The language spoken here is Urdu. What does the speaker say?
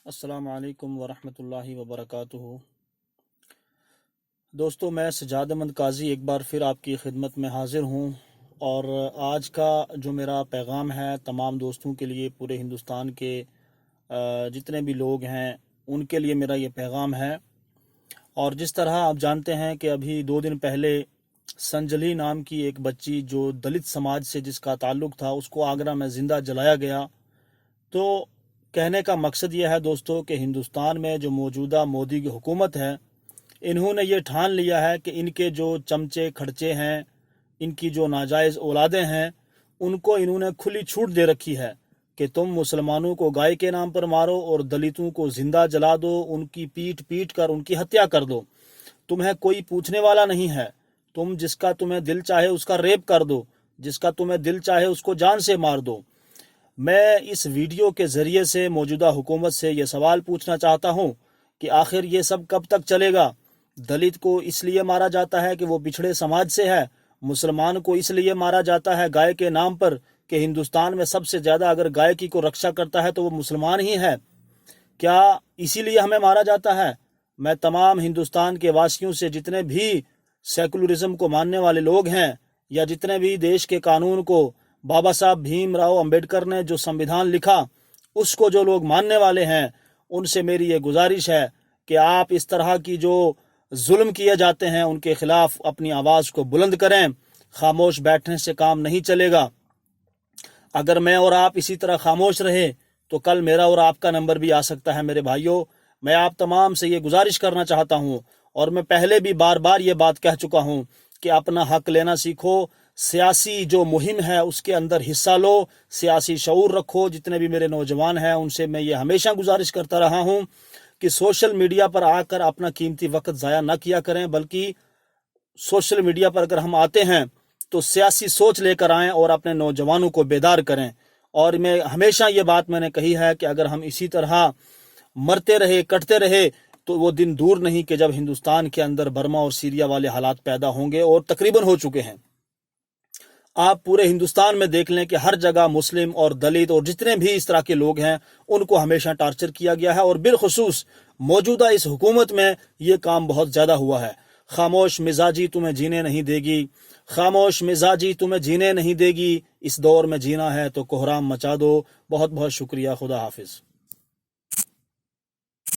السلام علیکم ورحمۃ اللہ وبرکاتہ۔ دوستو، میں سجاد احمد قاضی ایک بار پھر آپ کی خدمت میں حاضر ہوں، اور آج کا جو میرا پیغام ہے تمام دوستوں کے لیے، پورے ہندوستان کے جتنے بھی لوگ ہیں ان کے لیے میرا یہ پیغام ہے۔ اور جس طرح آپ جانتے ہیں کہ ابھی 2 دن پہلے سنجلی نام کی ایک بچی جو دلت سماج سے جس کا تعلق تھا، اس کو آگرہ میں زندہ جلایا گیا۔ تو کہنے کا مقصد یہ ہے دوستو کہ ہندوستان میں جو موجودہ مودی کی حکومت ہے، انہوں نے یہ ٹھان لیا ہے کہ ان کے جو چمچے کھڑچے ہیں، ان کی جو ناجائز اولادیں ہیں، ان کو انہوں نے کھلی چھوٹ دے رکھی ہے کہ تم مسلمانوں کو گائے کے نام پر مارو اور دلتوں کو زندہ جلا دو، ان کی پیٹ کر ان کی ہتیا کر دو۔ تمہیں کوئی پوچھنے والا نہیں ہے، تم جس کا تمہیں دل چاہے اس کا ریپ کر دو، جس کا تمہیں دل چاہے اس کو جان سے مار دو۔ میں اس ویڈیو کے ذریعے سے موجودہ حکومت سے یہ سوال پوچھنا چاہتا ہوں کہ آخر یہ سب کب تک چلے گا؟ دلت کو اس لیے مارا جاتا ہے کہ وہ پچھڑے سماج سے ہے، مسلمان کو اس لیے مارا جاتا ہے گائے کے نام پر کہ ہندوستان میں سب سے زیادہ اگر گائے کی کو رکشا کرتا ہے تو وہ مسلمان ہی ہے۔ کیا اسی لیے ہمیں مارا جاتا ہے؟ میں تمام ہندوستان کے واسیوں سے، جتنے بھی سیکولرزم کو ماننے والے لوگ ہیں یا جتنے بھی دیش کے قانون کو، بابا صاحب بھیم راؤ امبیڈکر نے جو سمویدھان لکھا اس کو جو لوگ ماننے والے ہیں، ان سے میری یہ گزارش ہے کہ آپ اس طرح کی جو ظلم کیے جاتے ہیں ان کے خلاف اپنی آواز کو بلند کریں۔ خاموش بیٹھنے سے کام نہیں چلے گا۔ اگر میں اور آپ اسی طرح خاموش رہے تو کل میرا اور آپ کا نمبر بھی آ سکتا ہے۔ میرے بھائیوں، میں آپ تمام سے یہ گزارش کرنا چاہتا ہوں، اور میں پہلے بھی بار بار یہ بات کہہ چکا ہوں کہ اپنا حق لینا سیکھو، سیاسی جو مہم ہے اس کے اندر حصہ لو، سیاسی شعور رکھو۔ جتنے بھی میرے نوجوان ہیں ان سے میں یہ ہمیشہ گزارش کرتا رہا ہوں کہ سوشل میڈیا پر آ کر اپنا قیمتی وقت ضائع نہ کیا کریں، بلکہ سوشل میڈیا پر اگر ہم آتے ہیں تو سیاسی سوچ لے کر آئیں اور اپنے نوجوانوں کو بیدار کریں۔ اور میں ہمیشہ یہ بات میں نے کہی ہے کہ اگر ہم اسی طرح مرتے رہے، کٹتے رہے، تو وہ دن دور نہیں کہ جب ہندوستان کے اندر برما اور سیریا والے حالات پیدا ہوں گے، اور تقریباً ہو چکے ہیں۔ آپ پورے ہندوستان میں دیکھ لیں کہ ہر جگہ مسلم اور دلت اور جتنے بھی اس طرح کے لوگ ہیں ان کو ہمیشہ ٹارچر کیا گیا ہے، اور بالخصوص موجودہ اس حکومت میں یہ کام بہت زیادہ ہوا ہے۔ خاموش مزاجی تمہیں جینے نہیں دے گی، خاموش مزاجی تمہیں جینے نہیں دے گی۔ اس دور میں جینا ہے تو کوہرام مچا دو۔ بہت بہت شکریہ۔ خدا حافظ۔